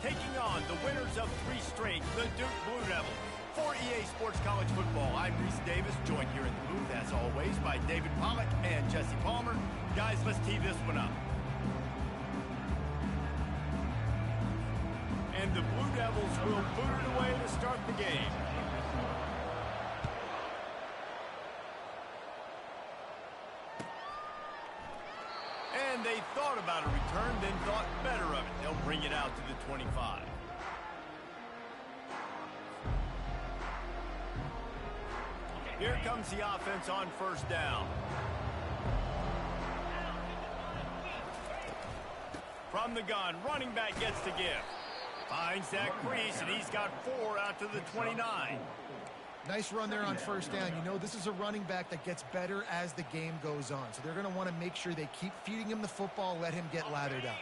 taking on the winners of 3 straight, the Duke Blue Devils. For EA Sports College Football, I'm Reese Davis, joined here in the booth, as always, by David Pollack and Jesse Palmer. Guys, let's tee this one up. And the Blue Devils will boot it away to start the game. And they thought about a return, then thought better of it. They'll bring it out to the 25. Here comes the offense on first down. From the gun, running back gets to give. Finds that crease, and he's got 4 out to the 29. Nice run there on first down. You know, this is a running back that gets better as the game goes on. So they're going to want to make sure they keep feeding him the football, let him get lathered up.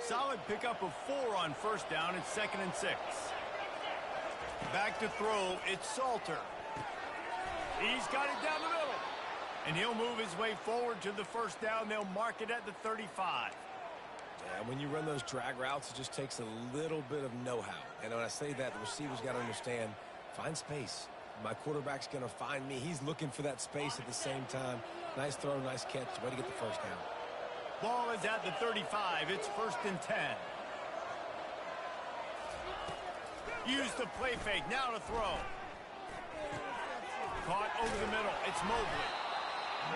Solid pickup of 4 on first down. It's 2nd and 6. Back to throw. It's Salter. He's got it down the middle. And he'll move his way forward to the first down. They'll mark it at the 35. Yeah, when you run those drag routes, it just takes a little bit of know-how. And when I say that, the receiver's got to understand, find space. My quarterback's going to find me. He's looking for that space at the same time. Nice throw, nice catch. Way to get the first down. Ball is at the 35. It's 1st and 10. Use the play fake. Now to throw. Caught over the middle. It's Mobley.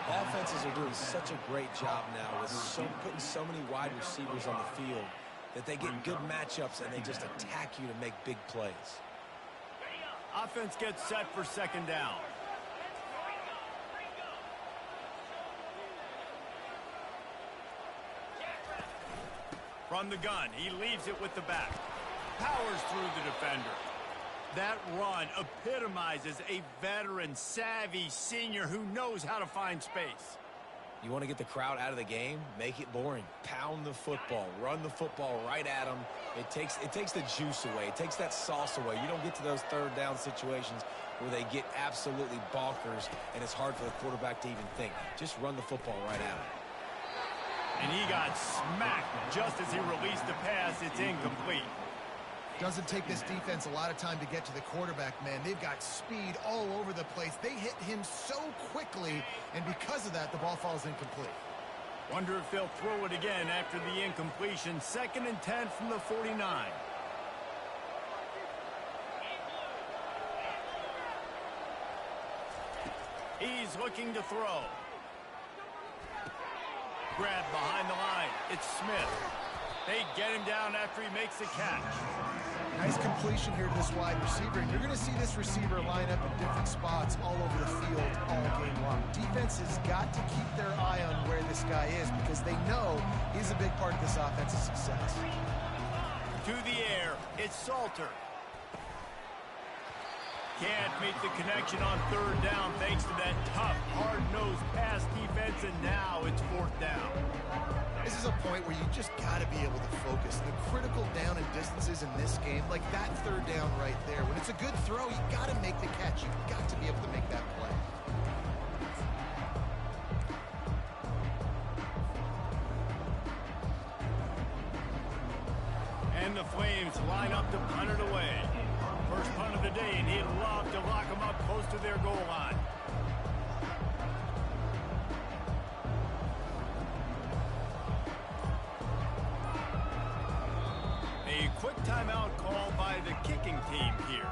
Offenses are doing such a great job now with putting so many wide receivers on the field that they get good matchups and they just attack you to make big plays. Offense gets set for 2nd down. From the gun, he leaves it with the back. Powers through the defender. That run epitomizes a veteran, savvy senior who knows how to find space. You want to get the crowd out of the game? Make it boring. Pound the football. Run the football right at them. It takes the juice away. It takes that sauce away. You don't get to those 3rd down situations where they get absolutely bonkers and it's hard for the quarterback to even think. Just run the football right at him. And he got smacked just as he released the pass. It's incomplete. Doesn't take this defense a lot of time to get to the quarterback, man. They've got speed all over the place. They hit him so quickly, and because of that, the ball falls incomplete. Wonder if they'll throw it again after the incompletion. 2nd and 10 from the 49. He's looking to throw. Grabbed behind the line. It's Smith. They get him down after he makes the catch. Nice completion here to this wide receiver. And you're going to see this receiver line up in different spots all over the field all game long. Defense has got to keep their eye on where this guy is because they know he's a big part of this offense's success. To the air, it's Salter. Can't make the connection on 3rd down thanks to that tough, hard-nosed pass defense, and now it's 4th down. This is a point where you just got to be able to focus. The critical down and distances in this game, like that 3rd down right there. When it's a good throw, you got to make the catch. You've got to be able to make that play. And the Flames line up to punt it away. First punt of the day, and he'd love to lock them up close to their goal line. A quick timeout call by the kicking team here.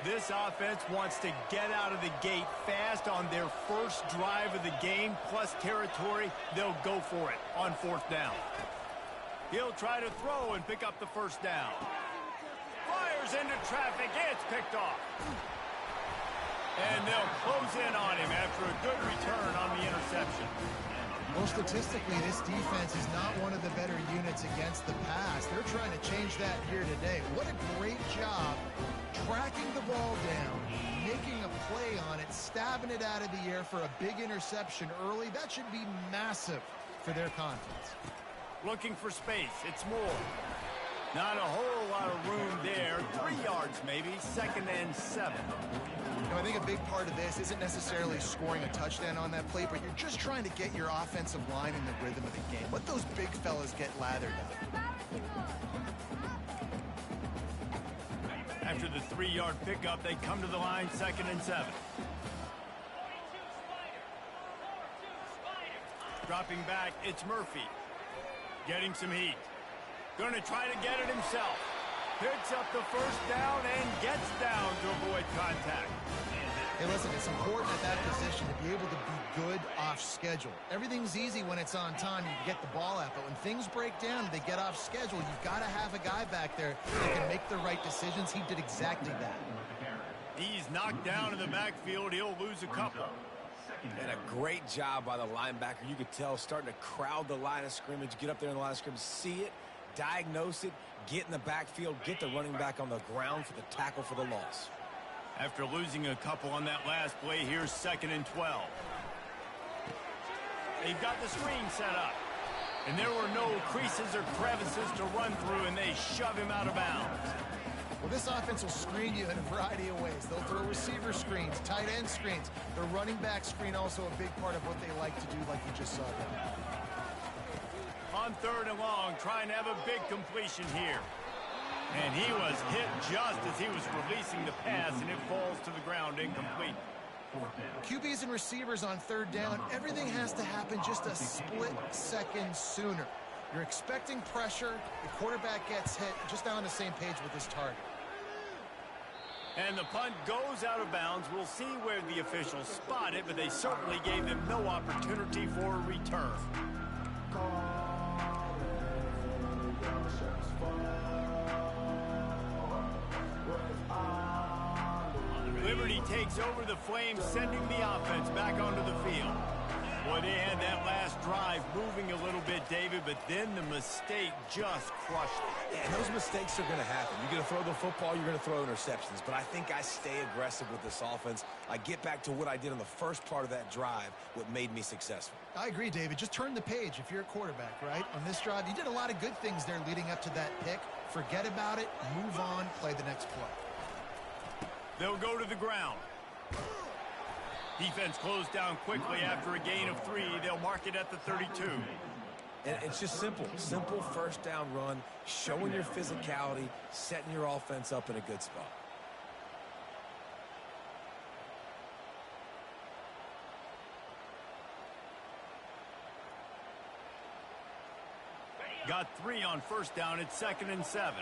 This offense wants to get out of the gate fast on their first drive of the game, plus territory. They'll go for it on 4th down. He'll try to throw and pick up the first down. Fires into traffic. It's picked off. And they'll close in on him after a good return on the interception. Well, statistically, this defense is not one of the better units against the pass. They're trying to change that here today. What a great job tracking the ball down, making a play on it, stabbing it out of the air for a big interception early. That should be massive for their confidence. Looking for space. It's Moore. Not a whole lot of room there. 3 yards maybe, 2nd and 7. You know, I think a big part of this isn't necessarily scoring a touchdown on that play, but you're just trying to get your offensive line in the rhythm of the game. Let those big fellas get lathered up. After the 3-yard pickup, they come to the line, 2nd and 7. Dropping back, it's Murphy. Getting some heat. Going to try to get it himself. Picks up the first down and gets down to avoid contact. Hey, listen, it's important at that position to be able to be good off schedule. Everything's easy when it's on time, you can get the ball out, but when things break down and they get off schedule, you've got to have a guy back there that can make the right decisions. He did exactly that. He's knocked down in the backfield. He'll lose a couple. And a great job by the linebacker. You could tell starting to crowd the line of scrimmage, get up there in the line of scrimmage, see it, diagnose it, get in the backfield, get the running back on the ground for the tackle for the loss. After losing a couple on that last play, here's 2nd and 12. They've got the screen set up. And there were no creases or crevices to run through, and they shove him out of bounds. Well, this offense will screen you in a variety of ways. They'll throw receiver screens, tight end screens. The running back screen also a big part of what they like to do, like you just saw there. On 3rd and long, trying to have a big completion here. And he was hit just as he was releasing the pass, and it falls to the ground incomplete. QBs and receivers on 3rd down, everything has to happen just a split second sooner. You're expecting pressure, the quarterback gets hit, just now on the same page with his target. And the punt goes out of bounds. We'll see where the officials spot it, but they certainly gave them no opportunity for a return. Liberty takes over the Flames, sending the offense back onto the field. Boy, they had that last drive moving a little bit, David, but then the mistake just crushed it. Yeah, and those mistakes are going to happen. You're going to throw the football, you're going to throw interceptions. But I think I stay aggressive with this offense. I get back to what I did on the first part of that drive, what made me successful. I agree, David. Just turn the page if you're a quarterback, right? On this drive, you did a lot of good things there leading up to that pick. Forget about it, move on, play the next play. They'll go to the ground. Defense closed down quickly after a gain of 3. They'll mark it at the 32. And it's just simple. Simple first down run, showing your physicality, setting your offense up in a good spot. Got 3 on first down. It's 2nd and 7.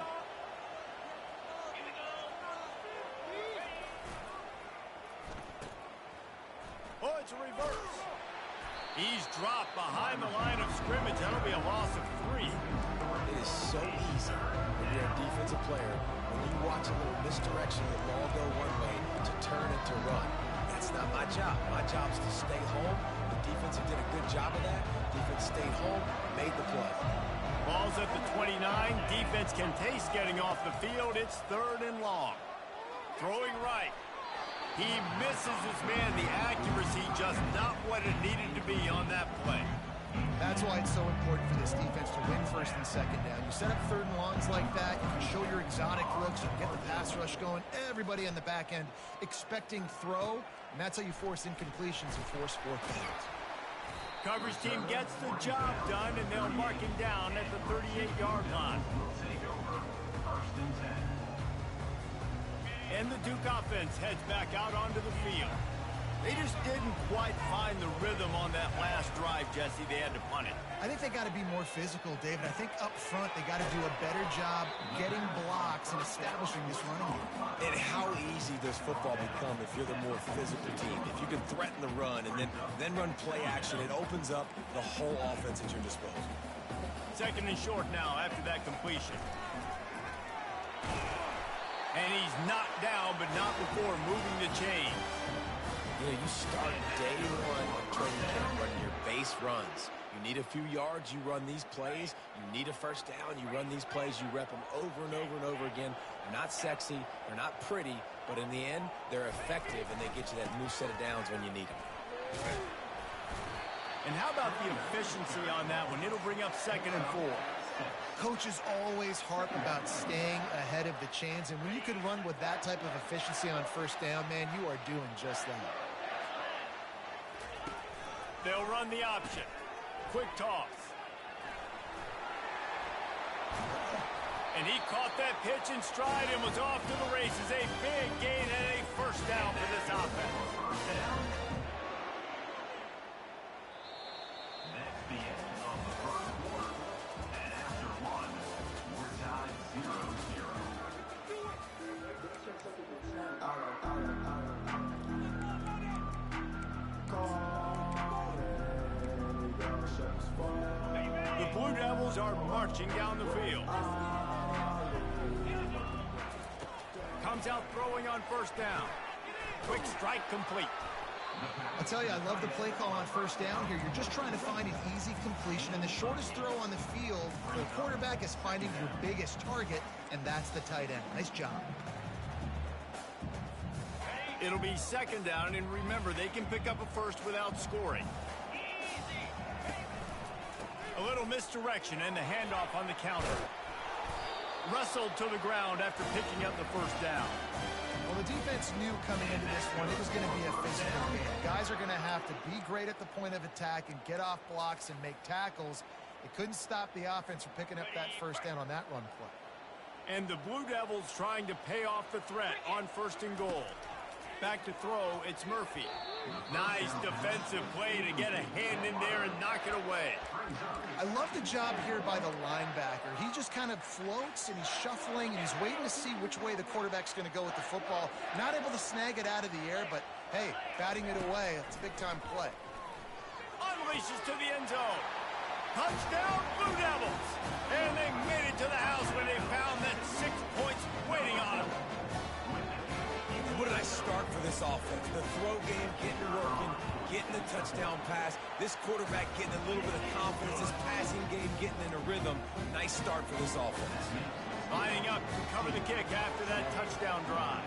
Oh, it's a reverse. He's dropped behind the line of scrimmage. That'll be a loss of 3. It is so easy when you're a defensive player, when you watch a little misdirection of the ball go one way, to turn it to run. That's not my job. My job is to stay home. The defense did a good job of that. Defense stayed home, made the play. Ball's at the 29. Defense can taste getting off the field. It's 3rd and long. Throwing right. He misses his man. The accuracy just not what it needed to be on that play. That's why it's so important for this defense to win 1st and 2nd down. You set up 3rd and longs like that, you can show your exotic looks, you can get the pass rush going, everybody on the back end expecting throw, and that's how you force incompletions and force 4th downs. Coverage team gets the job done, and they'll mark him down at the 38-yard line. And the Duke offense heads back out onto the field. They just didn't quite find the rhythm on that last drive, Jesse. They had to punt it. I think they got to be more physical, David. I think up front they got to do a better job getting blocks and establishing this running game. And how easy does football become if you're the more physical team? If you can threaten the run and then run play action, it opens up the whole offense at your disposal. 2nd and short now after that completion. And he's knocked down, but not before moving the chains. You know, you start day one of training camp running your base runs. You need a few yards, you run these plays. You need a first down, you run these plays. You rep them over and over and over again. They're not sexy, they're not pretty, but in the end, they're effective, and they get you that new set of downs when you need them. And how about the efficiency on that one? It'll bring up 2nd and 4. Coaches always harp about staying ahead of the chains, and when you can run with that type of efficiency on first down, man, you are doing just that. They'll run the option. Quick toss. And he caught that pitch in stride and was off to the races. A big gain and a first down for this offense. That's the end of the first quarter. And after one, we're tied 0-0. The Blue Devils are marching down the field. Comes out throwing on first down. Quick strike complete. I'll tell you, I love the play call on first down here. You're just trying to find an easy completion, and the shortest throw on the field for the quarterback is finding your biggest target, and that's the tight end. Nice job. It'll be second down, and remember, they can pick up a first without scoring. A little misdirection and the handoff on the counter. Wrestled to the ground after picking up the first down. Well, the defense knew coming into this one it was going to be a physical game. Guys are going to have to be great at the point of attack and get off blocks and make tackles. It couldn't stop the offense from picking up that first down on that run play. And the Blue Devils trying to pay off the threat on first and goal. Back to throw, it's Murphy. Nice defensive play to get a hand in there and knock it away. I love the job here by the linebacker. He just kind of floats and he's shuffling and he's waiting to see which way the quarterback's going to go with the football. Not able to snag it out of the air, but hey, batting it away, it's a big-time play. Unleashes to the end zone. Touchdown, Blue Devils. And they made it to the house when they found that 6 points waiting on them. What did I start for this offense? The throw game getting working, getting the touchdown pass. This quarterback getting a little bit of confidence. This passing game getting in a rhythm. Nice start for this offense. Lining up to cover the kick after that touchdown drive.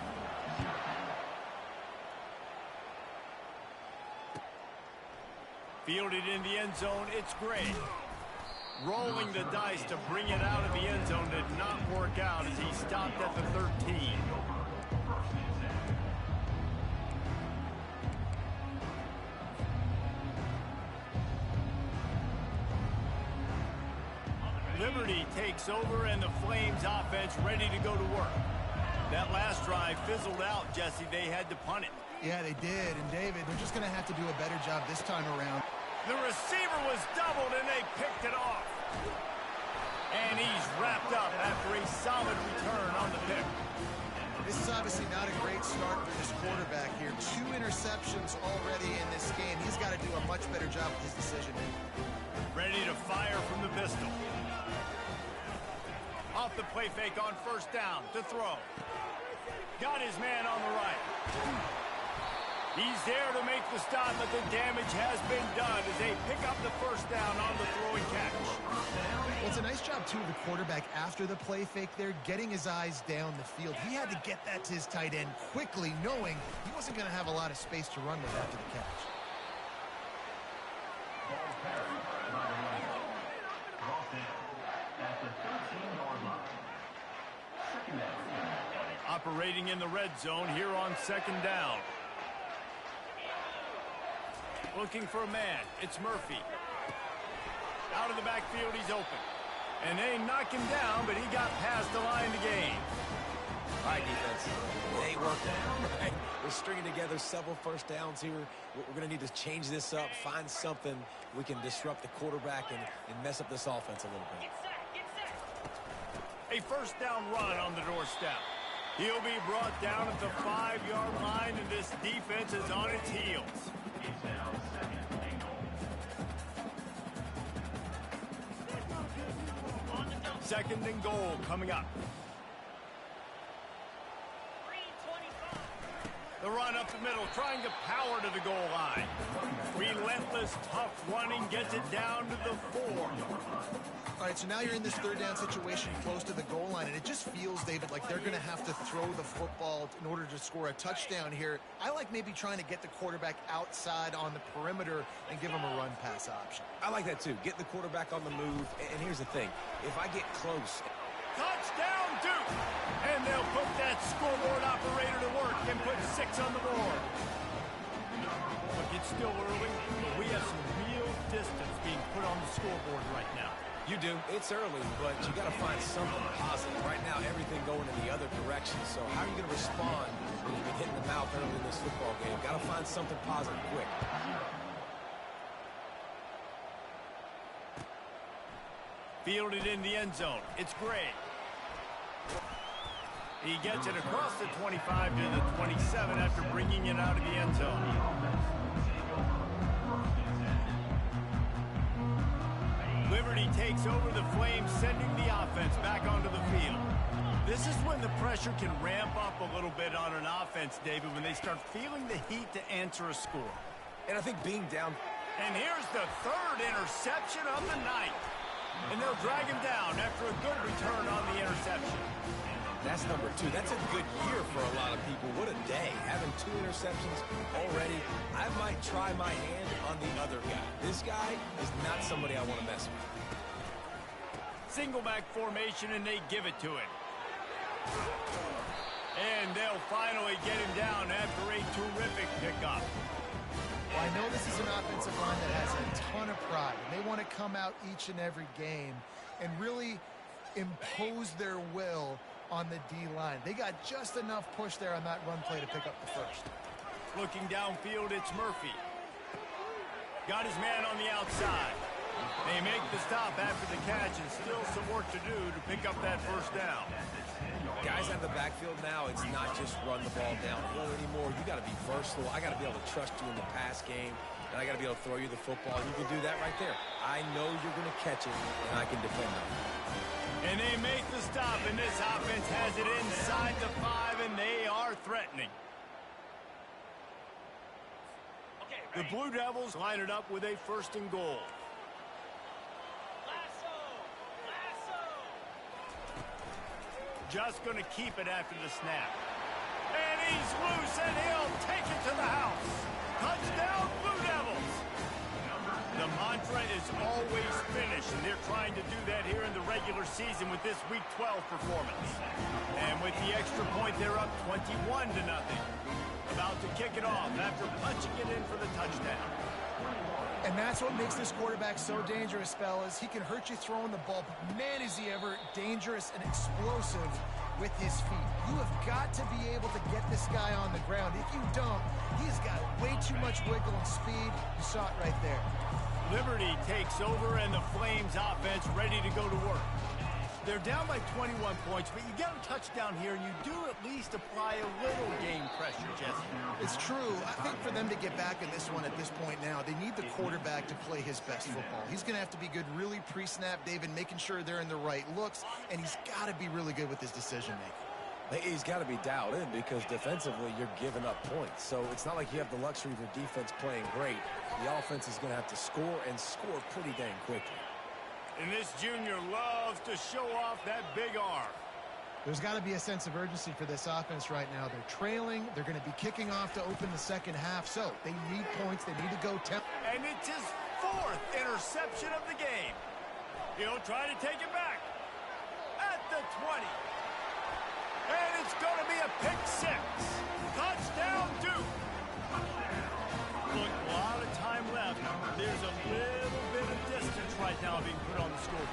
Fielded in the end zone, it's Gray. Rolling the dice to bring it out of the end zone did not work out as he stopped at the 13. Liberty takes over and the Flames offense ready to go to work. That last drive fizzled out, Jesse. They had to punt it. Yeah, they did. And David, they're just going to have to do a better job this time around. The receiver was doubled and they picked it off. And he's wrapped up after a solid return on the pick. This is obviously not a great start for this quarterback here. 2 interceptions already in this game. He's got to do a much better job with his decision. Ready to fire from the pistol. Off the play fake on first down to throw. Got his man on the right. He's there to make the stop, but the damage has been done as they pick up the first down on the throwing catch. Well, it's a nice job, too, of the quarterback after the play fake there, getting his eyes down the field. He had to get that to his tight end quickly, knowing he wasn't going to have a lot of space to run with after the catch. Operating in the red zone here on second down. Looking for a man. It's Murphy. Out of the backfield, he's open. And they knock him down, but he got past the line to gain. All right, defense. They work out. Right? We're stringing together several first downs here. We're going to need to change this up, find something we can disrupt the quarterback and mess up this offense a little bit. A first down run on the doorstep. He'll be brought down at the 5-yard line, and this defense is on its heels. Second and goal coming up. The The run up the middle, trying to power to the goal line. Relentless, tough running, gets it down to the 4. All right, so now you're in this third down situation close to the goal line, and it just feels, David, like they're going to have to throw the football in order to score a touchdown here. I like maybe trying to get the quarterback outside on the perimeter and give him a run-pass option. I like that, too. Get the quarterback on the move. And here's the thing. If I get close... Touchdown, Duke! And they'll put that scoreboard operator to work and put 6 on the board. Look, it's still early, but we have some real distance being put on the scoreboard right now. You do. It's early, but you got to find something positive. Right now, everything going in the other direction. So how are you going to respond when you've been hitting the mouth early in this football game? Got to find something positive quick. Fielded in the end zone. It's Gray. He gets it across the 25 to the 27 after bringing it out of the end zone. Liberty takes over the Flames, sending the offense back onto the field. This is when the pressure can ramp up a little bit on an offense, David, when they start feeling the heat to answer a score. And I think being down... And here's the 3rd interception of the night. And they'll drag him down after a good return on the interception. That's number 2. That's a good year for a lot of people. What a day. Having 2 interceptions already. I might try my hand on the other guy. This guy is not somebody I want to mess with. Single back formation, and they give it to him. And they'll finally get him down after a terrific pickup. Well, I know this is an offensive line that has a ton of pride. And they want to come out each and every game and really impose their will on the D-line. They got just enough push there on that run play to pick up the first. Looking downfield, it's Murphy. Got his man on the outside. They make the stop after the catch, and still some work to do to pick up that first down. Guys out of the backfield now, it's not just run the ball downhill anymore. You got to be versatile. I got to be able to trust you in the pass game, and I got to be able to throw you the football. You can do that right there. I know you're going to catch it, and I can defend it. And they make the stop, and this offense has it inside the 5, and they are threatening. The Blue Devils line it up with a 1st and goal. Just going to keep it after the snap. And he's loose, and he'll take it to the house. Touchdown, Blue Devils. The mantra is always finish, and they're trying to do that here in the regular season with this Week 12 performance. And with the extra point, they're up 21-0. About to kick it off after punching it in for the touchdown. And that's what makes this quarterback so dangerous, fellas. He can hurt you throwing the ball, but man, is he ever dangerous and explosive with his feet. You have got to be able to get this guy on the ground. If you don't, he's got way too much wiggle and speed. You saw it right there. Liberty takes over, and the Flames offense ready to go to work. They're down by 21 points, but you get a touchdown here, and you do at least apply a little game pressure, Jesse. It's true. I think for them to get back in this one at this point now, they need the quarterback to play his best football. He's going to have to be good really pre-snap, David, making sure they're in the right looks, and he's got to be really good with his decision-making. He's got to be dialed in because defensively you're giving up points. So it's not like you have the luxury of your defense playing great. The offense is going to have to score and score pretty dang quickly. And this junior loves to show off that big arm. There's got to be a sense of urgency for this offense right now. They're trailing. They're going to be kicking off to open the second half. So they need points. They need to go temp. And it's his 4th interception of the game. He'll try to take it back at the 20. And it's going to be a pick 6. Touchdown, Duke. Look, a lot of time left. There's a little bit of distance right now being put on the scoreboard.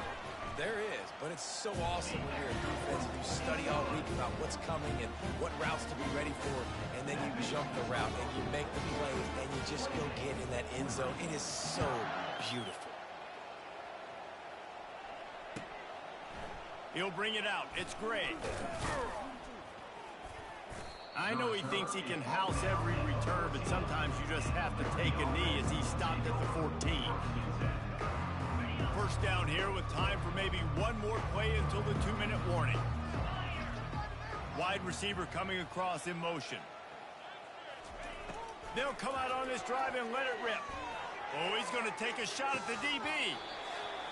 There is, but it's so awesome when you're a defense and you study all week about what's coming and what routes to be ready for, and then you jump the route and you make the play and you just go get in that end zone. It is so beautiful. He'll bring it out. It's Gray. I know he thinks he can house every return, but sometimes you just have to take a knee as he stopped at the 14. First down here with time for maybe one more play until the 2-minute warning. Wide receiver coming across in motion. They'll come out on this drive and let it rip. Oh, he's going to take a shot at the DB.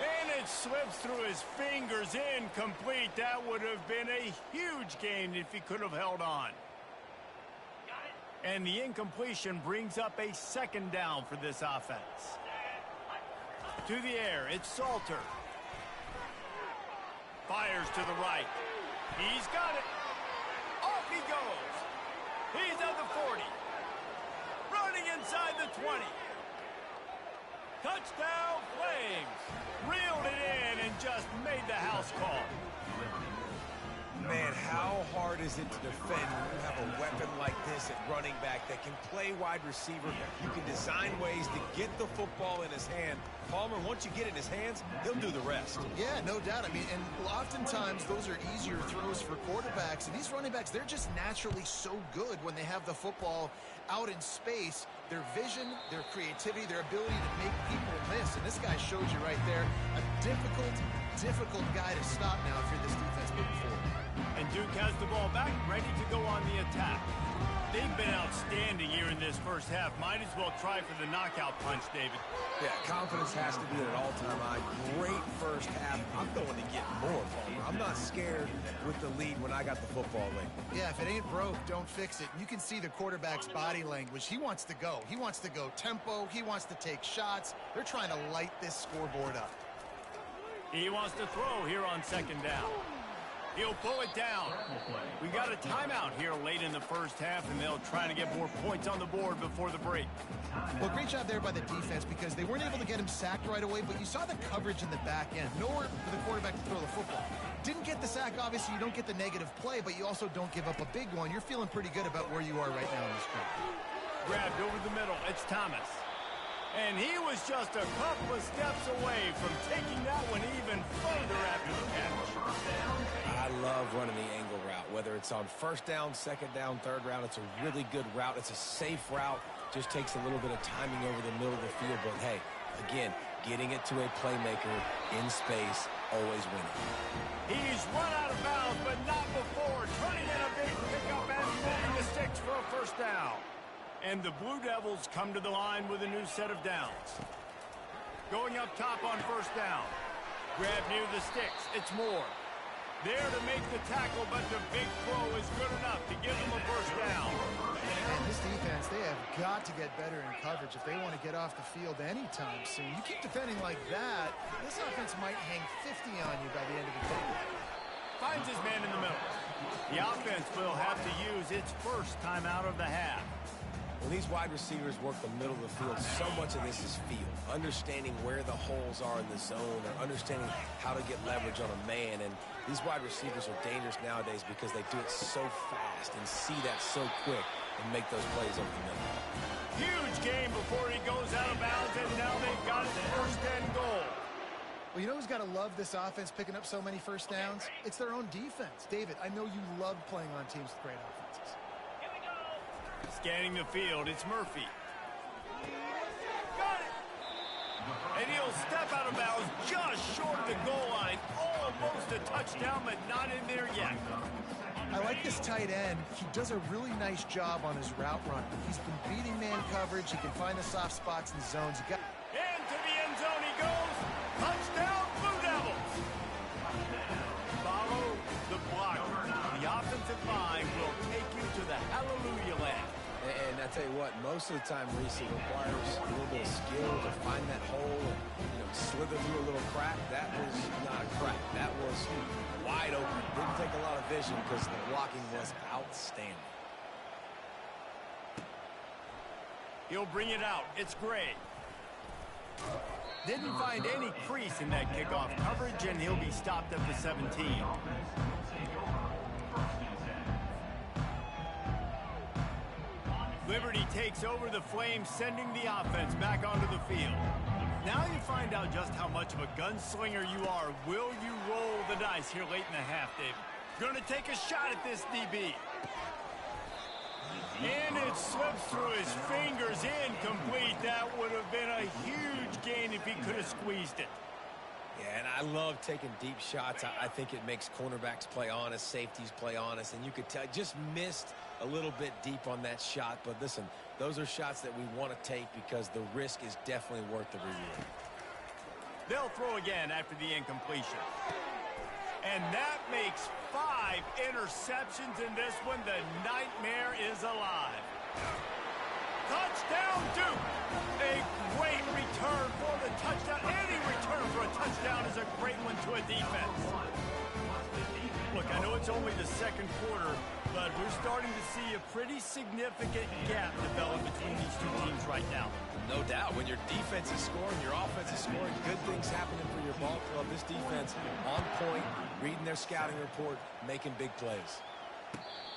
And it slips through his fingers, incomplete. That would have been a huge gain if he could have held on. And the incompletion brings up a second down for this offense. To the air, it's Salter. Fires to the right. He's got it. Off he goes. He's at the 40. Running inside the 20. Touchdown Flames. Reeled it in and just made the house call. Man, how hard is it to defend when you have a weapon like this at running back that can play wide receiver? You can design ways to get the football in his hand. Palmer, once you get it in his hands, he'll do the rest. Yeah, no doubt. I mean, and oftentimes those are easier throws for quarterbacks. And these running backs, they're just naturally so good when they have the football out in space. Their vision, their creativity, their ability to make people miss. And this guy showed you right there, a difficult guy to stop now if you're this defense moving forward. And Duke has the ball back, ready to go on the attack. They've been outstanding here in this first half. Might as well try for the knockout punch, David. Yeah, confidence has to be at an all-time high. Great first half. I'm going to get more, Palmer. I'm not scared with the lead when I got the football late. Yeah, if it ain't broke, don't fix it. You can see the quarterback's body language. He wants to go. He wants to go tempo. He wants to take shots. They're trying to light this scoreboard up. He wants to throw here on second down. He'll pull it down. We got a timeout here late in the first half, and they'll try to get more points on the board before the break. Well, great job there by the defense because they weren't able to get him sacked right away, but you saw the coverage in the back end. Nowhere for the quarterback to throw the football. Didn't get the sack, obviously. You don't get the negative play, but you also don't give up a big one. You're feeling pretty good about where you are right now in this drive. Grabbed over the middle. It's Thomas. And he was just a couple of steps away from taking that one even further after the catch. I love running the angle route, whether it's on first down, second down, third round. It's a really good route. It's a safe route. Just takes a little bit of timing over the middle of the field. But, hey, again, getting it to a playmaker in space, always winning. He's run out of bounds, but not before. Turning in a big pickup and moving the sticks for a first down. And the Blue Devils come to the line with a new set of downs. Going up top on first down. Grab near the sticks. It's Moore. There to make the tackle, but the big throw is good enough to give them a first down. And this defense, they have got to get better in coverage if they want to get off the field anytime soon. You keep defending like that, this offense might hang 50 on you by the end of the day. Finds his man in the middle. The offense will have to use its first time out of the half. When these wide receivers work the middle of the field, so much of this is feel. Understanding where the holes are in the zone or understanding how to get leverage on a man. And these wide receivers are dangerous nowadays because they do it so fast and see that so quick and make those plays over the middle. Huge game before he goes out of bounds, and now they've got it first and goal. Well, you know who's got to love this offense picking up so many first downs? It's their own defense. David, I know you love playing on teams with great offenses. Scanning the field, it's Murphy. Got it! And he'll step out of bounds just short of the goal line. Almost a touchdown, but not in there yet. I like this tight end. He does a really nice job on his route run. He's been beating man coverage. He can find the soft spots in the zones. Into the end zone he goes. Touchdown, Blue Devils! Follow the block. The offensive line will take you to the hallelujah land. And I tell you what, most of the time, Reese, it requires a little bit of skill to find that hole and slither through a little crack. That was not a crack. That was wide open. Didn't take a lot of vision because the blocking was outstanding. He'll bring it out. It's Gray. Didn't find any crease in that kickoff coverage, and he'll be stopped at the 17. Liberty takes over the Flames, sending the offense back onto the field. Now you find out just how much of a gunslinger you are. Will you roll the dice here late in the half, David? Going to take a shot at this DB. And it slips through his fingers, incomplete. That would have been a huge gain if he could have squeezed it. Yeah, and I love taking deep shots. I think it makes cornerbacks play honest, safeties play honest, and you could tell just missed a little bit deep on that shot. But listen, those are shots that we want to take because the risk is definitely worth the reward. They'll throw again after the incompletion. And that makes 5 interceptions in this one. The nightmare is alive. Touchdown, Duke! A great return for the touchdown. Any return for a touchdown is a great one to a defense. Look, I know it's only the second quarter, but we're starting to see a pretty significant gap develop between these two teams right now. No doubt. When your defense is scoring, your offense is scoring, good things happening for your ball club. This defense on point, reading their scouting report, making big plays.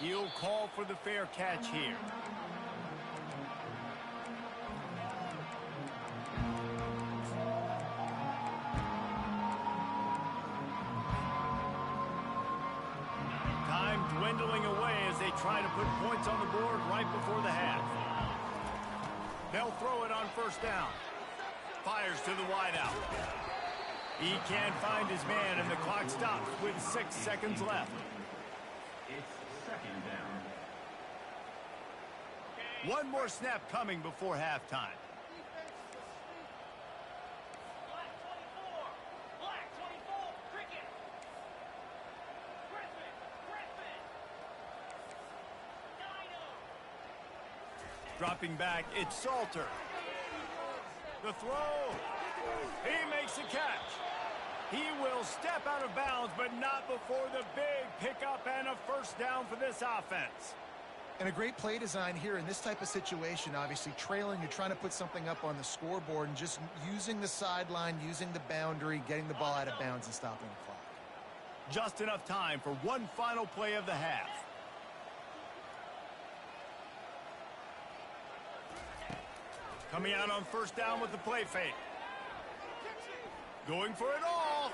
He'll call for the fair catch here. Time dwindling away as they try to put points on the board right before the half. They'll throw it on first down. Fires to the wideout. He can't find his man, and the clock stops with 6 seconds left. It's second down. One more snap coming before halftime. Dropping back, it's Salter. The throw. He makes a catch. He will step out of bounds, but not before the big pickup and a first down for this offense. And a great play design here in this type of situation. Obviously trailing, you're trying to put something up on the scoreboard and just using the sideline, using the boundary, getting the ball out of bounds and stopping the clock. Just enough time for one final play of the half. Coming out on first down with the play fake. Going for it all.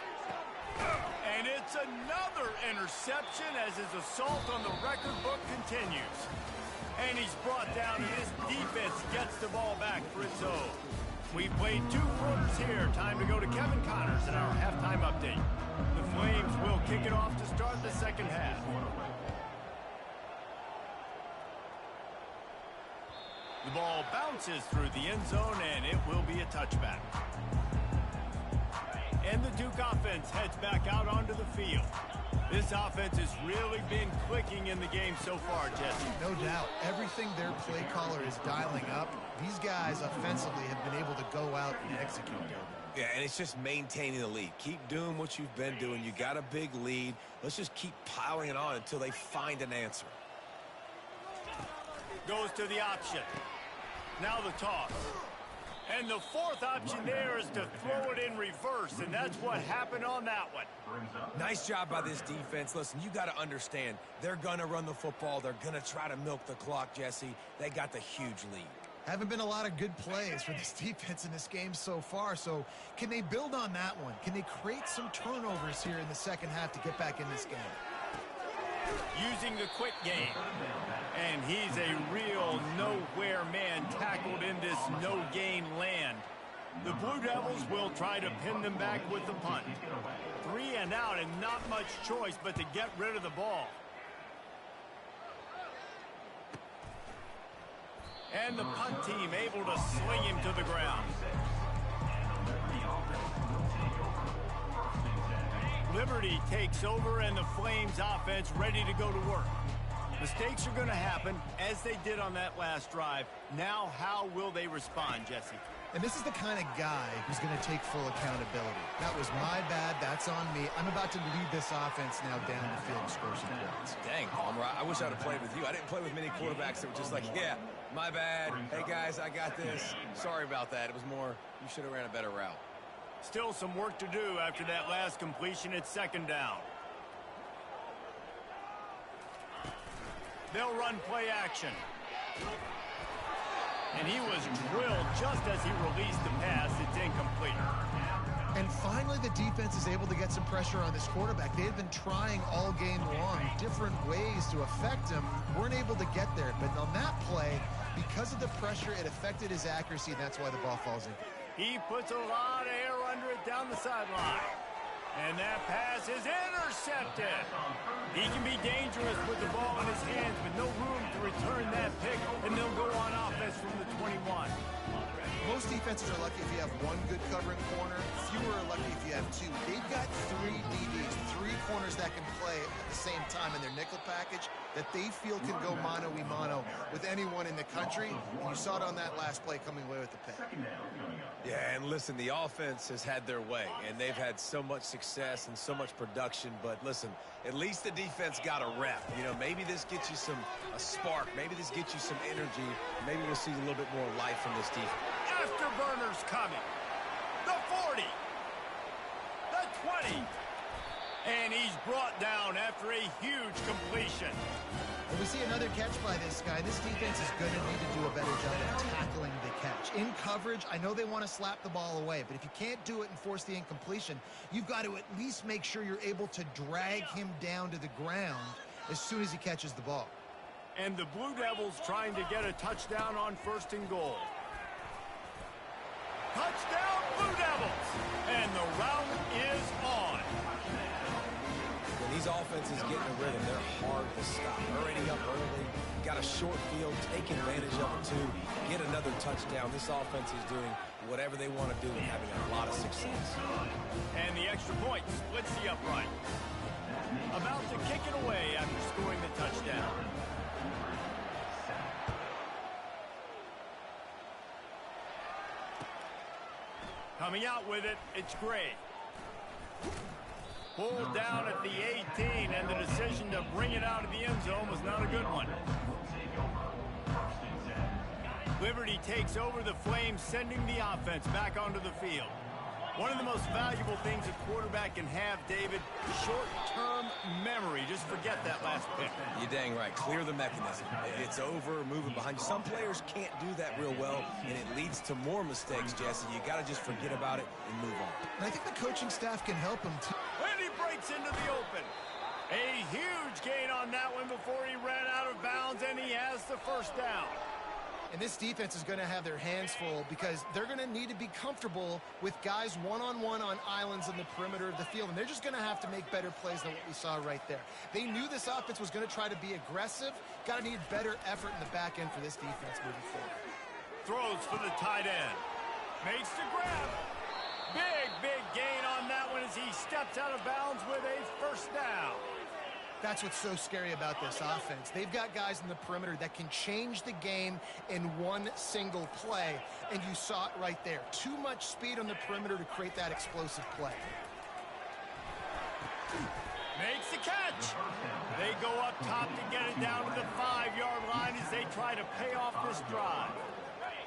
And it's another interception as his assault on the record book continues. And he's brought down, and his defense gets the ball back for its own. We've played 2 quarters here. Time to go to Kevin Connors in our halftime update. The Flames will kick it off to start the second half. The ball bounces through the end zone, and it will be a touchback. And the Duke offense heads back out onto the field. This offense has really been clicking in the game so far, Jesse. No doubt. Everything their play caller is dialing up, these guys offensively have been able to go out and execute. Yeah, and it's just maintaining the lead. Keep doing what you've been doing. You got a big lead. Let's just keep piling it on until they find an answer. Goes to the option. Now the toss. And the fourth option there is to throw it in reverse, and that's what happened on that one. Nice job by this defense. Listen, you got to understand, they're going to run the football. They're going to try to milk the clock, Jesse. They got the huge lead. Haven't been a lot of good plays for this defense in this game so far, so can they build on that one? Can they create some turnovers here in the second half to get back in this game? Using the quick game. And he's a real nowhere man tackled in this no-gain land. The Blue Devils will try to pin them back with the punt. 3 and out, and not much choice but to get rid of the ball. And the punt team able to sling him to the ground. Liberty takes over, and the Flames offense ready to go to work. Mistakes are going to happen, as they did on that last drive. Now, how will they respond, Jesse? And this is the kind of guy who's going to take full accountability. That was my bad. That's on me. I'm about to lead this offense now down the field and score some points. Dang, Palmer, I wish I would have played with you. I didn't play with many quarterbacks that were just like, yeah, my bad. Hey, guys, I got this. Sorry about that. It was more, you should have ran a better route. Still some work to do after that last completion. It's second down. They'll run play action. And he was drilled just as he released the pass. It's incomplete. And finally, the defense is able to get some pressure on this quarterback. They had been trying all game long different ways to affect him. Weren't able to get there. But on that play, because of the pressure, it affected his accuracy, and that's why the ball falls in. He puts a lot of air under it down the sideline. And that pass is intercepted. He can be dangerous with the ball in his hands, but no room to return that pick, and they'll go on offense from the 21. Most defenses are lucky if you have one good covering corner. Fewer are lucky if you have two. They've got three DBs, three corners that can play at the same time in their nickel package that they feel can go mano-a-mano with anyone in the country. And you saw it on that last play coming away with the pick. Yeah, and listen, the offense has had their way, and they've had so much success and so much production. But listen, at least the defense got a rep. You know, maybe this gets you a spark. Maybe this gets you some energy. Maybe we'll see a little bit more life from this defense. Afterburners coming. The 40. The 20. And he's brought down after a huge completion. When we see another catch by this guy, this defense is going to need to do a better job of tackling the catch. In coverage, I know they want to slap the ball away, but if you can't do it and force the incompletion, you've got to at least make sure you're able to drag him down to the ground as soon as he catches the ball. And the Blue Devils trying to get a touchdown on 1st and goal. Touchdown, Blue Devils! And the route is on. When these offenses get in a rhythm, they're hard to stop. Already up early, got a short field, take advantage of it too, get another touchdown. This offense is doing whatever they want to do and having a lot of success. And the extra point splits the upright. About to kick it away after scoring the touchdown. Coming out with it, it's Gray. Pulled down at the 18, and the decision to bring it out of the end zone was not a good one. Liberty takes over the Flames, sending the offense back onto the field. One of the most valuable things a quarterback can have, David, short-term memory. Just forget that last pick. You're dang right. Clear the mechanism. It's over, moving behind you. Some players can't do that real well, and it leads to more mistakes, Jesse. You got to just forget about it and move on. And I think the coaching staff can help him, too. And he breaks into the open. A huge gain on that one before he ran out of bounds, and he has the 1st down. And this defense is going to have their hands full because they're going to need to be comfortable with guys one-on-one on islands in the perimeter of the field. And they're just going to have to make better plays than what we saw right there. They knew this offense was going to try to be aggressive. Got to need better effort in the back end for this defense moving forward. Throws for the tight end. Makes the grab. Big gain on that one as he steps out of bounds with a 1st down. That's what's so scary about this offense. They've got guys in the perimeter that can change the game in one single play, and you saw it right there. Too much speed on the perimeter to create that explosive play. Makes the catch. They go up top to get it down to the 5-yard line as they try to pay off this drive.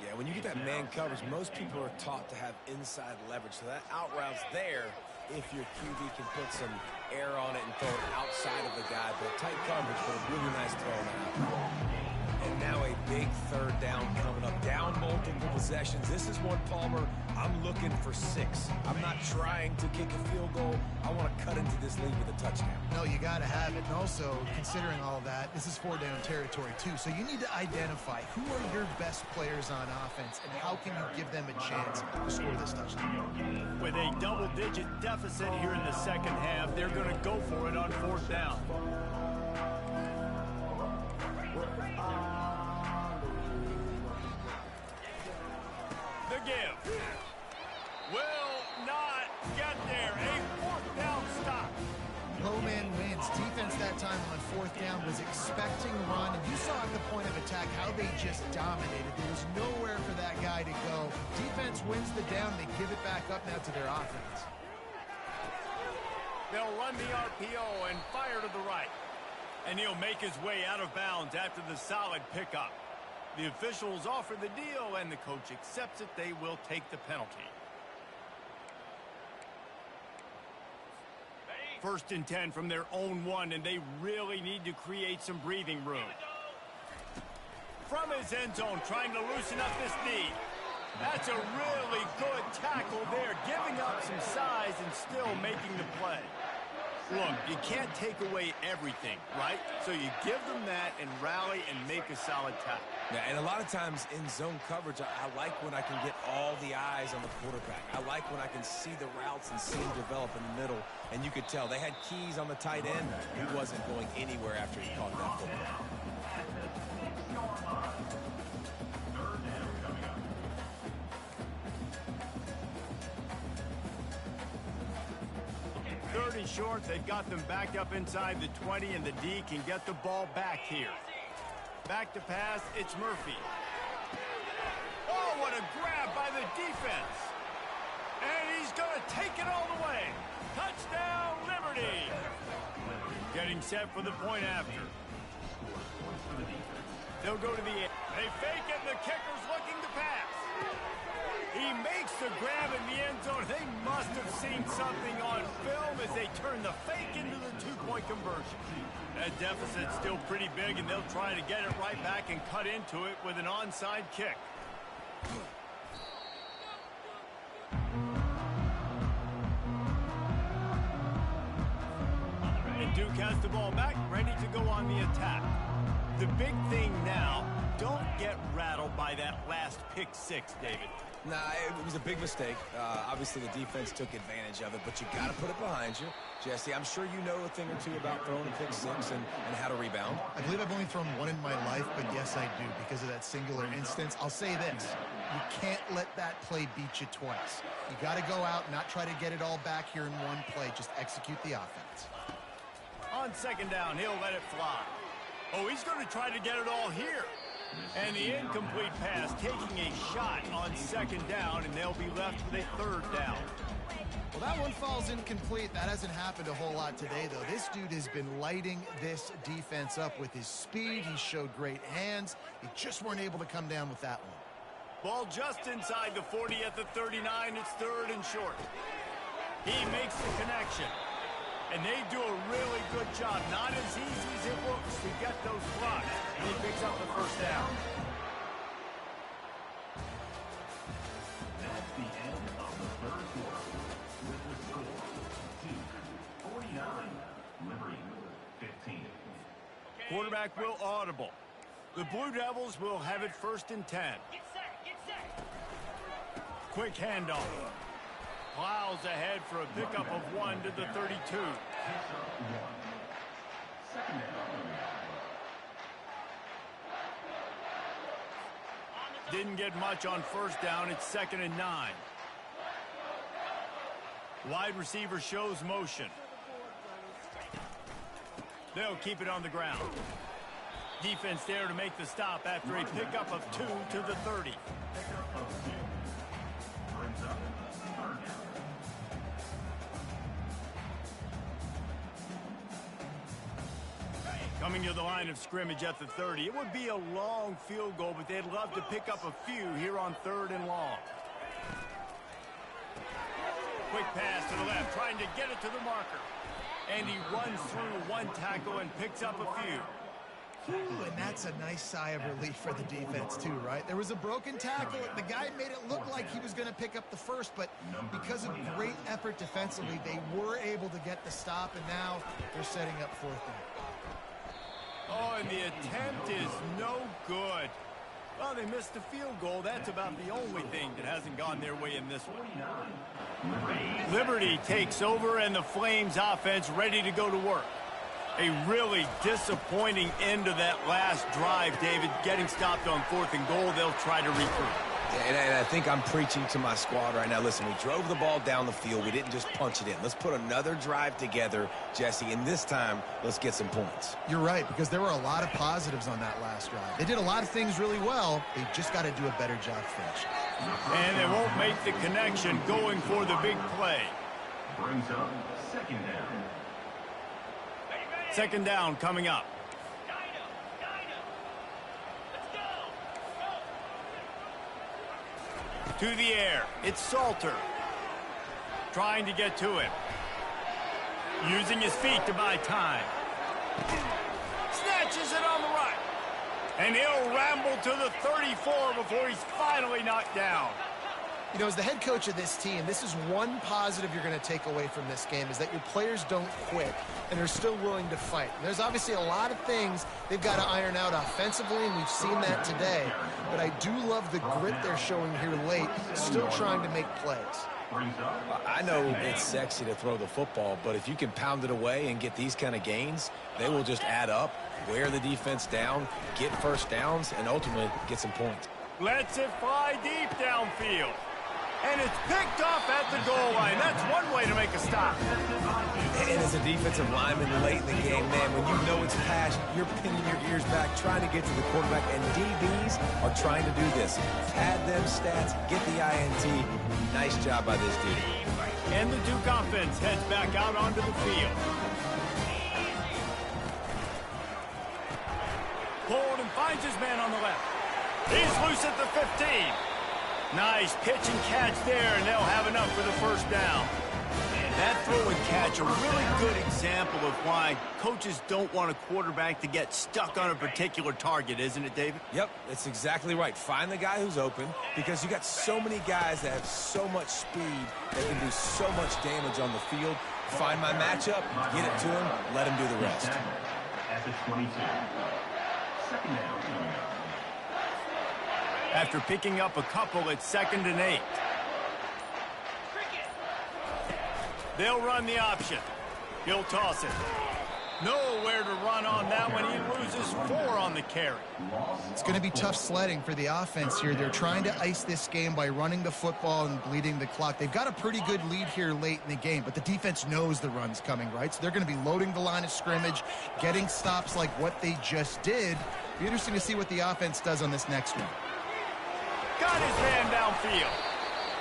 Yeah, when you get that man coverage, most people are taught to have inside leverage, so that out route's there if your QB can put some air on it and throw it outside of the guy. But tight coverage, but a really nice throw on that. And now a big 3rd down coming up. Down multiple possessions. This is one, Palmer, I'm looking for 6. I'm not trying to kick a field goal. I want to cut into this lead with a touchdown. No, you got to have it. And also, considering all that, this is 4-down territory, too. So you need to identify who are your best players on offense and how can you give them a chance to score this touchdown. With a double-digit deficit here in the 2nd half, they're going to go for it on 4th down. The give. Will not get there. A 4th down stop. Low man wins. Defense that time on 4th down was expecting run, and you saw at the point of attack how they just dominated. There was nowhere for that guy to go. Defense wins the down. They give it back up now to their offense. They'll run the RPO and fire to the right. And he'll make his way out of bounds after the solid pickup. The officials offer the deal, and the coach accepts it. They will take the penalty. 1st and 10 from their own 1, and they really need to create some breathing room. From his end zone, trying to loosen up this knee. That's a really good tackle there, giving up some size and still making the play. Look, you can't take away everything, right? So you give them that and rally and make a solid tackle. Yeah, and a lot of times in zone coverage, I like when I can get all the eyes on the quarterback. I like when I can see the routes and see them develop in the middle. And you could tell they had keys on the tight end. He wasn't going anywhere after he caught that football. Third and short, they've got them backed up inside the 20, and the D can get the ball back here. Back to pass, it's Murphy. Oh, what a grab by the defense. And he's going to take it all the way. Touchdown, Liberty. Getting set for the point after. They'll go to the end. They fake it, and the kicker's looking to pass. He makes the grab in the end zone. They must have seen something on film as they turn the fake into the two-point conversion. That deficit's still pretty big, and they'll try to get it right back and cut into it with an onside kick. And Duke has the ball back, ready to go on the attack. The big thing now, don't get rattled by that last pick six, David. Nah, it was a big mistake. Obviously, the defense took advantage of it, but you got to put it behind you. Jesse, I'm sure you know a thing or two about throwing a pick six and how to rebound. I believe I've only thrown one in my life, but yes, I do, because of that singular instance. I'll say this. You can't let that play beat you twice. You got to go out, not try to get it all back here in one play. Just execute the offense. On second down, he'll let it fly. Oh, he's going to try to get it all here. And the incomplete pass taking a shot on second down, and they'll be left with a third down. Well, that one falls incomplete. That hasn't happened a whole lot today, though. This dude has been lighting this defense up with his speed. He showed great hands. They just weren't able to come down with that one. Ball just inside the 40 at the 39. It's third and short. He makes the connection. And they do a really good job. Not as easy as it looks to get those blocks. And he picks up the first down. That's the end of the third quarter. With the score, 49, Liberty 15. Quarterback will audible. The Blue Devils will have it first and 10. Get set. Quick handoff. Plows ahead for a pickup of 1 to the 32. Second down. Didn't get much on first down. It's second and 9. Wide receiver shows motion. They'll keep it on the ground. Defense there to make the stop after a pickup of 2 to the 30. Brings up third down. Coming to the line of scrimmage at the 30. It would be a long field goal, but they'd love to pick up a few here on third and long. Quick pass to the left, trying to get it to the marker. And he runs through one tackle and picks up a few. Ooh, and that's a nice sigh of relief for the defense, too, right? There was a broken tackle. The guy made it look like he was going to pick up the first, but because of great effort defensively, they were able to get the stop, and now they're setting up fourth down. Oh, and the attempt is no good. Well, they missed the field goal. That's about the only thing that hasn't gone their way in this one. Liberty takes over, and the Flames offense ready to go to work. A really disappointing end of that last drive, David. Getting stopped on fourth and goal, they'll try to regroup. And I think I'm preaching to my squad right now. Listen, we drove the ball down the field. We didn't just punch it in. Let's put another drive together, Jesse, and this time, let's get some points. You're right, because there were a lot of positives on that last drive. They did a lot of things really well. They just got to do a better job finishing. And they won't make the connection going for the big play. Brings up second down. Second down coming up. To the air. It's Salter. Trying to get to him. Using his feet to buy time. Snatches it on the right. And he'll ramble to the 34 before he's finally knocked down. You know, as the head coach of this team, this is one positive you're going to take away from this game, is that your players don't quit and are still willing to fight. And there's obviously a lot of things they've got to iron out offensively, and we've seen that today. But I do love the grit they're showing here late, still trying to make plays. I know it's sexy to throw the football, but if you can pound it away and get these kind of gains, they will just add up, wear the defense down, get first downs, and ultimately get some points. Lets it fly deep downfield. And it's picked off at the goal line. That's one way to make a stop. And as a defensive lineman late in the game, man, when you know it's pass, you're pinning your ears back, trying to get to the quarterback, and DBs are trying to do this. Pad them stats, get the INT. Nice job by this dude. And the Duke offense heads back out onto the field. Pulled and finds his man on the left. He's loose at the 15. Nice pitch and catch there, and they'll have enough for the first down. That throw and catch, a really good example of why coaches don't want a quarterback to get stuck on a particular target, isn't it, David? Yep, that's exactly right. Find the guy who's open, because you got so many guys that have so much speed that can do so much damage on the field. Find my matchup, get it to him, let him do the rest. At the 22. Second down. After picking up a couple, it's 2nd and 8. They'll run the option. He'll toss it. Nowhere to run on that one. He loses 4 on the carry. It's going to be tough sledding for the offense here. They're trying to ice this game by running the football and bleeding the clock. They've got a pretty good lead here late in the game, but the defense knows the run's coming, right? So they're going to be loading the line of scrimmage, getting stops like what they just did. Be interesting to see what the offense does on this next one. Got his man downfield.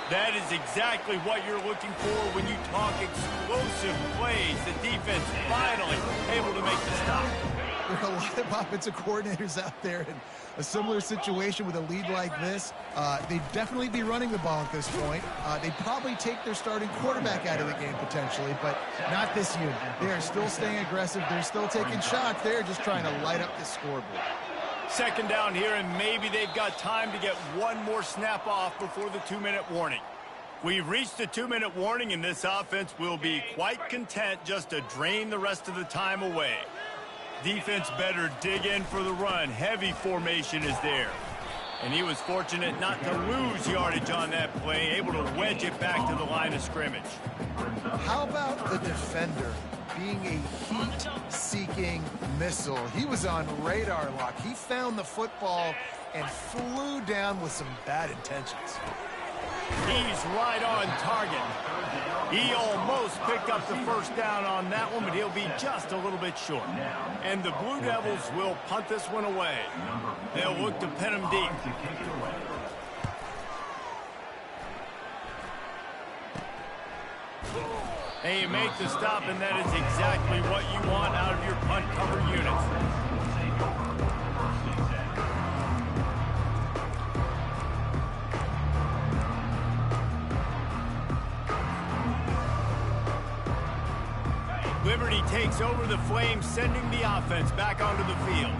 That is exactly what you're looking for when you talk explosive plays. The defense finally able to make the stop. There are a lot of offensive coordinators out there in a similar situation with a lead like this. They'd definitely be running the ball at this point. They'd probably take their starting quarterback out of the game potentially, but not this unit. They are still staying aggressive. They're still taking shots. They're just trying to light up the scoreboard. 2nd down here, and maybe they've got time to get one more snap off before the 2-minute warning. We've reached the 2-minute warning, and this offense will be quite content just to drain the rest of the time away. Defense better dig in for the run. Heavy formation is there. And he was fortunate not to lose yardage on that play, able to wedge it back to the line of scrimmage. How about the defender being a heat-seeking missile? He was on radar lock. He found the football and flew down with some bad intentions. He's right on target. He almost picked up the first down on that one, but he'll be just a little bit short. And the Blue Devils will punt this one away. They'll look to pin him deep. And you make the stop, and that is exactly what you want out of your punt cover units. Liberty takes over the Flames, sending the offense back onto the field.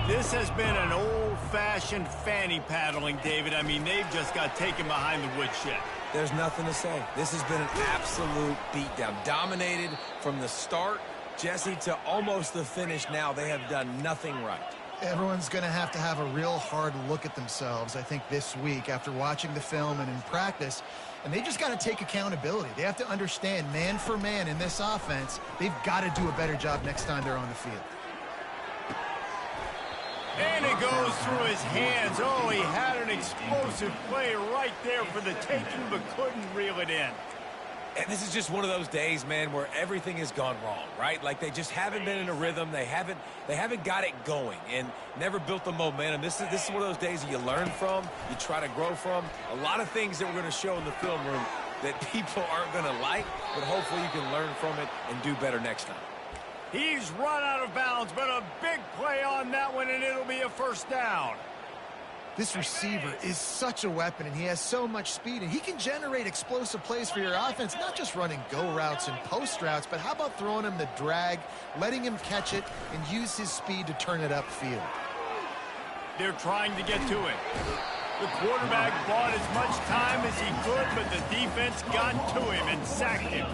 This has been an old-fashioned fanny paddling, David. I mean, they've just got taken behind the woodshed. There's nothing to say. This has been an absolute beatdown. Dominated from the start, Jesse, to almost the finish now. They have done nothing right. Everyone's going to have a real hard look at themselves, I think, this week after watching the film and in practice. And they just got to take accountability. They have to understand, man for man in this offense, they've got to do a better job next time they're on the field. And it goes through his hands. Oh, he had an explosive play right there for the taking, but couldn't reel it in. And this is just one of those days, man, where everything has gone wrong, right? Like they just haven't been in a rhythm. They haven't got it going and never built the momentum. This is one of those days that you learn from, you try to grow from. A lot of things that we're going to show in the film room that people aren't going to like, but hopefully you can learn from it and do better next time. He's run out of bounds, but a big play on that one, and it'll be a first down. This receiver is such a weapon, and he has so much speed, and he can generate explosive plays for your offense, not just running go routes and post routes, but how about throwing him the drag, letting him catch it, and use his speed to turn it upfield. They're trying to get to it. The quarterback bought as much time as he could, but the defense got to him and sacked him.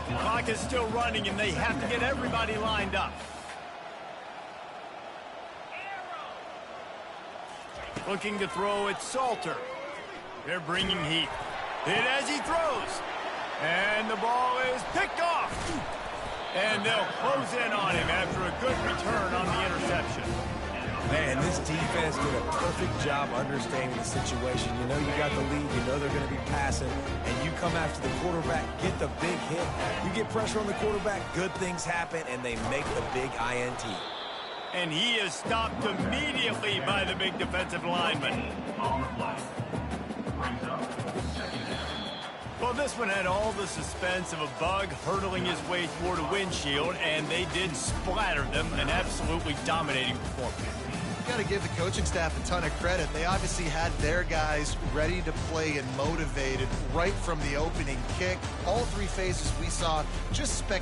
The clock is still running, and they have to get everybody lined up. Looking to throw it, Salter. They're bringing heat. Hit as he throws. And the ball is picked off. And they'll close in on him after a good return on the interception. Man, this defense did a perfect job understanding the situation. You know you got the lead. You know they're going to be passing. And you come after the quarterback, get the big hit. You get pressure on the quarterback, good things happen, and they make the big INT. And he is stopped immediately by the big defensive lineman. On the play. Brings up second down. Well, this one had all the suspense of a bug hurtling his way toward a windshield, and they did splatter them, an absolutely dominating performance. You got to give the coaching staff a ton of credit. They obviously had their guys ready to play and motivated right from the opening kick. All three phases we saw just spectacular.